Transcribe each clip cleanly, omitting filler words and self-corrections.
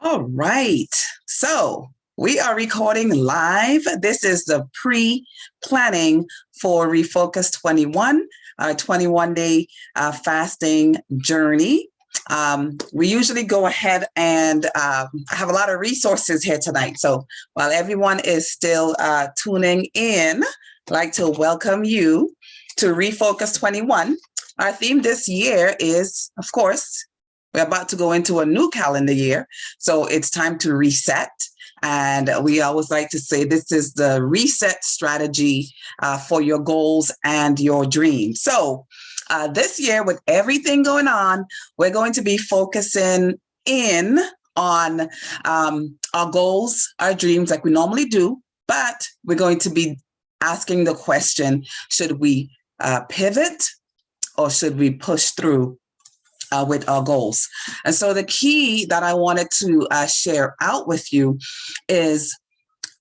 All right. So we are recording live. This is the pre-planning for Refocus 21, our 21-day fasting journey. We usually go ahead and have a lot of resources here tonight. So while everyone is still tuning in, I'd like to welcome you to Refocus 21. Our theme this year is, of course, we're about to go into a new calendar year, so it's time to reset. And we always like to say this is the reset strategy for your goals and your dreams. So this year, with everything going on, we're going to be focusing in on our goals, our dreams, like we normally do, but we're going to be asking the question, should we pivot or should we push through with our goals? And so the key that I wanted to share out with you is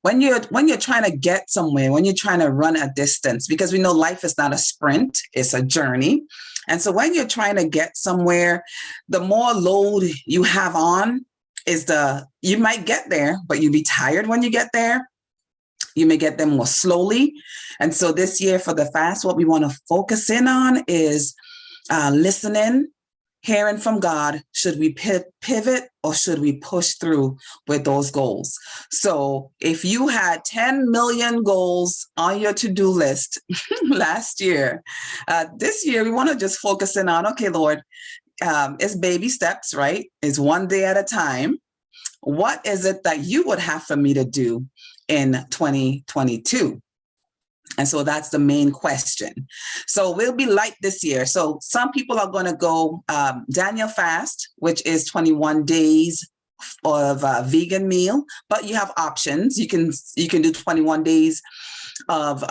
when you're trying to get somewhere, when you're trying to run a distance, because we know life is not a sprint, it's a journey. And so when you're trying to get somewhere, the more load you have on you might get there, but you'll be tired when you get there. You may get there more slowly. And so this year for the fast, what we want to focus in on is listening, hearing from God. Should we pivot or should we push through with those goals? So if you had 10 million goals on your to-do list last year, this year we want to just focus in on, okay, Lord, it's baby steps, right? It's one day at a time. What is it that you would have for me to do in 2022? And so that's the main question. So we'll be light this year. So some people are going to go Daniel fast, which is 21 days of a vegan meal, but you have options. You can do 21 days of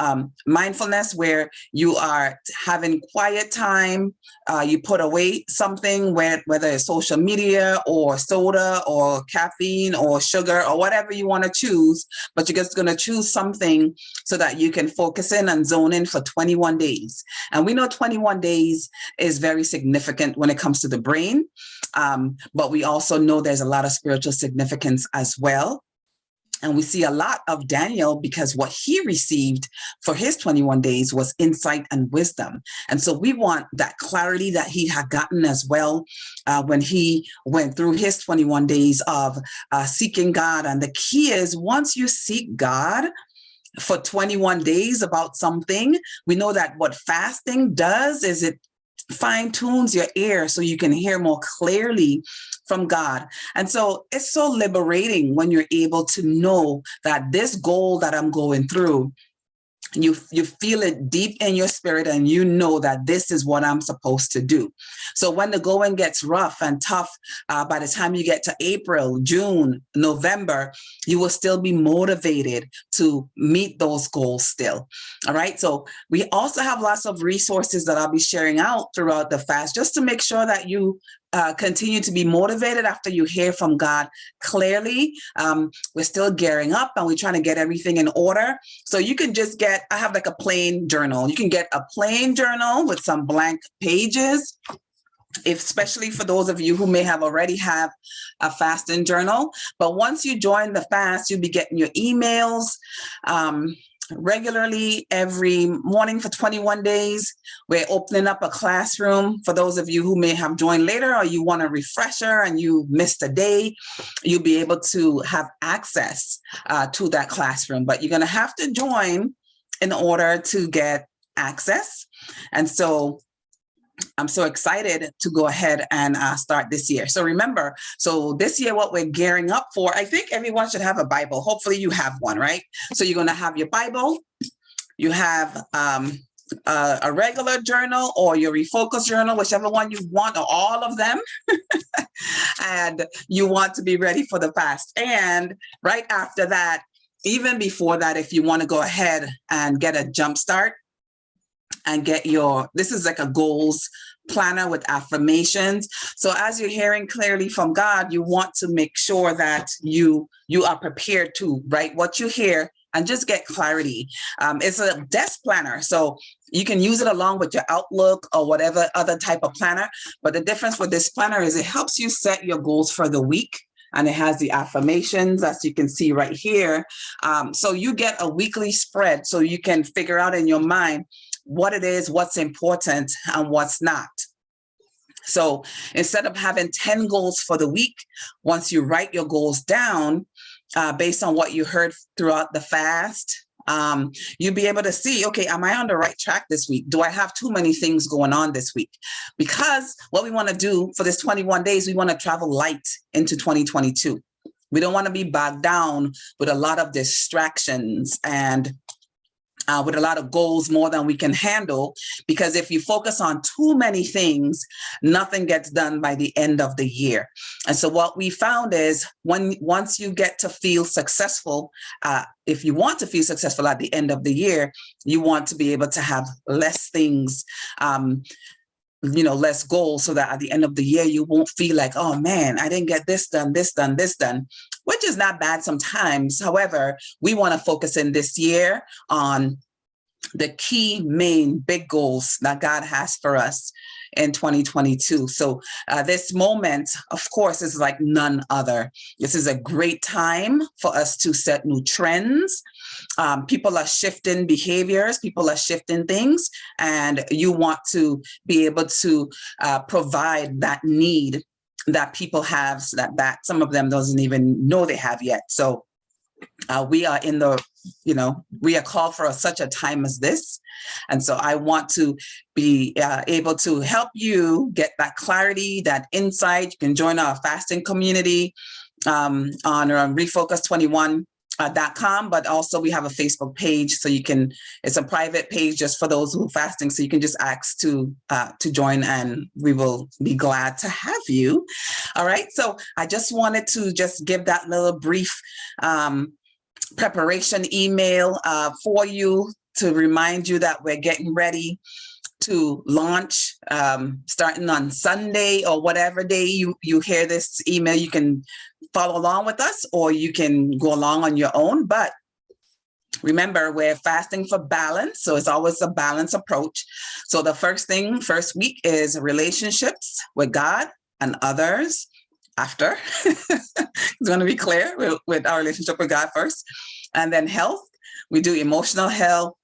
mindfulness where you are having quiet time. You put away something, whether it's social media or soda or caffeine or sugar or whatever you want to choose, but you're just going to choose something so that you can focus in and zone in for 21 days. And we know 21 days is very significant when it comes to the brain, but we also know there's a lot of spiritual significance as well. And we see a lot of Daniel because what he received for his 21 days was insight and wisdom. And so we want that clarity that he had gotten as well when he went through his 21 days of seeking God. And the key is once you seek God for 21 days about something, we know that what fasting does is it fine tunes your ear so you can hear more clearly from God. And so it's so liberating when you're able to know that this goal that I'm going through, you feel it deep in your spirit and you know that this is what I'm supposed to do. So when the going gets rough and tough, by the time you get to April, June, November, you will still be motivated to meet those goals still. All right. So we also have lots of resources that I'll be sharing out throughout the fast just to make sure that you continue to be motivated after you hear from God clearly. We're still gearing up and we're trying to get everything in order. So you can just I have like a plain journal. You can get a plain journal with some blank pages, especially for those of you who may already have a fasting journal. But once you join the fast, you'll be getting your emails regularly every morning for 21 days. We're opening up a classroom for those of you who may have joined later or you want a refresher and you missed a day. You'll be able to have access to that classroom, but you're going to have to join in order to get access. And so I'm so excited to go ahead and start this year. So remember, this year, what we're gearing up for, I think everyone should have a Bible. Hopefully you have one, right? So you're going to have your Bible, you have a regular journal or your refocus journal, whichever one you want, or all of them. And you want to be ready for the fast. And right after that, even before that, if you want to go ahead and get a jump start, and this is like a goals planner with affirmations. So as you're hearing clearly from God, you want to make sure that you are prepared to write what you hear and just get clarity. It's a desk planner, so you can use it along with your Outlook or whatever other type of planner. But the difference with this planner is it helps you set your goals for the week. and it has the affirmations, as you can see right here. So you get a weekly spread so you can figure out in your mind what it is, what's important, and what's not. So instead of having 10 goals for the week, once you write your goals down based on what you heard throughout the fast, you'll be able to see, okay, am I on the right track this week? Do I have too many things going on this week? Because what we want to do for this 21 days, we want to travel light into 2022. We don't want to be bogged down with a lot of distractions and with a lot of goals, more than we can handle, because if you focus on too many things, nothing gets done by the end of the year. And so what we found is once you get to feel successful, if you want to feel successful at the end of the year, you want to be able to have less things, less goals, so that at the end of the year, you won't feel like, oh man, I didn't get this done, which is not bad sometimes. However, we want to focus in this year on the key main big goals that God has for us in 2022. So this moment, of course, is like none other. This is a great time for us to set new trends. People are shifting behaviors, people are shifting things, and you want to be able to provide that need that people have, so that some of them doesn't even know they have yet. So we are in the, we are called for such a time as this. And so I want to be able to help you get that clarity, that insight. You can join our fasting community on refocus21.com, but also we have a Facebook page, so you can, it's a private page just for those who are fasting, so you can just ask to join, and we will be glad to have you. All right, so I just wanted to just give that little brief preparation email for you to remind you that we're getting ready to launch starting on Sunday, or whatever day you hear this email. You can follow along with us, or you can go along on your own. But remember, we're fasting for balance, so it's always a balanced approach. So the first week is relationships with God and others. After, it's going to be clear with our relationship with God first, and then health. We do emotional health.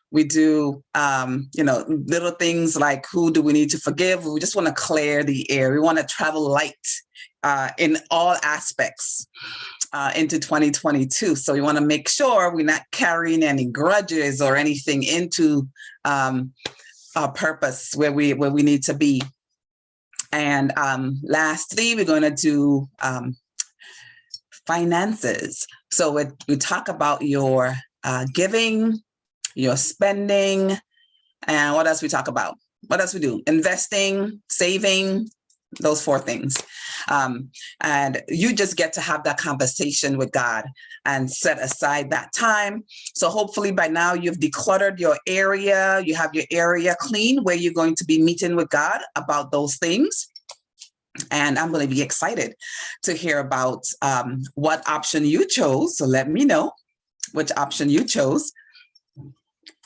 We do, little things like, who do we need to forgive? We just want to clear the air. We want to travel light in all aspects into 2022. So we want to make sure we're not carrying any grudges or anything into our purpose where we need to be. And lastly, we're going to do finances. So we talk about your giving, your spending, and what else we talk about? What else we do? Investing, saving, those 4 things. And you just get to have that conversation with God and set aside that time. So hopefully by now you've decluttered your area. You have your area clean where you're going to be meeting with God about those things. And I'm going to be excited to hear about what option you chose. So let me know which option you chose.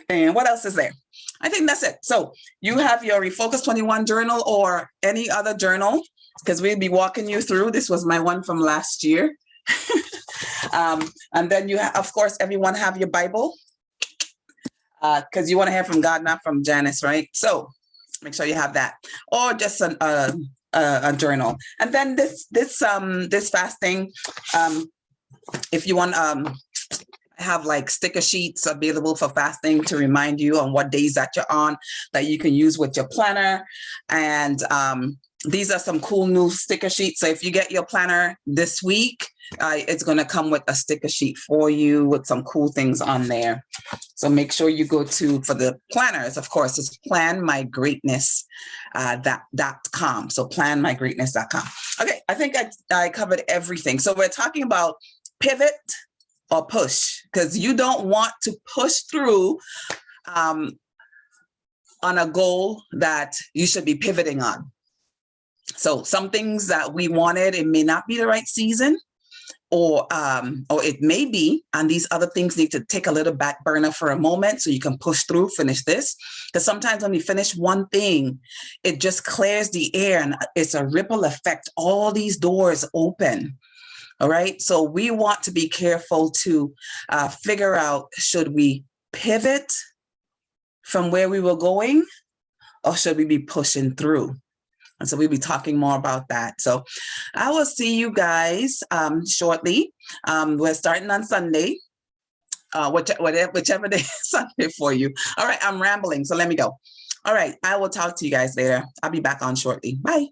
And what else is there? I think that's it. So you have your Refocus 21 journal or any other journal, because we'll be walking you through. This was my one from last year. And then you have, of course, everyone have your Bible, because you want to hear from God, not from Janice, right? So make sure you have that, or just a journal. And then this fasting, if you want have like sticker sheets available for fasting to remind you on what days that you're on, that you can use with your planner. And these are some cool new sticker sheets. So if you get your planner this week, it's going to come with a sticker sheet for you with some cool things on there. So make sure you go for the planners, of course, it's planmygreatness.com. So planmygreatness.com. Okay, I think I covered everything. So we're talking about pivot or push, because you don't want to push through on a goal that you should be pivoting on. So some things that we wanted, it may not be the right season, or it may be, and these other things need to take a little back burner for a moment so you can push through, finish this. Because sometimes when you finish one thing, it just clears the air and it's a ripple effect. All these doors open. All right. So we want to be careful to figure out, should we pivot from where we were going, or should we be pushing through? And so we'll be talking more about that. So I will see you guys shortly. We're starting on Sunday, whichever day is Sunday for you. All right. I'm rambling, so let me go. All right. I will talk to you guys later. I'll be back on shortly. Bye.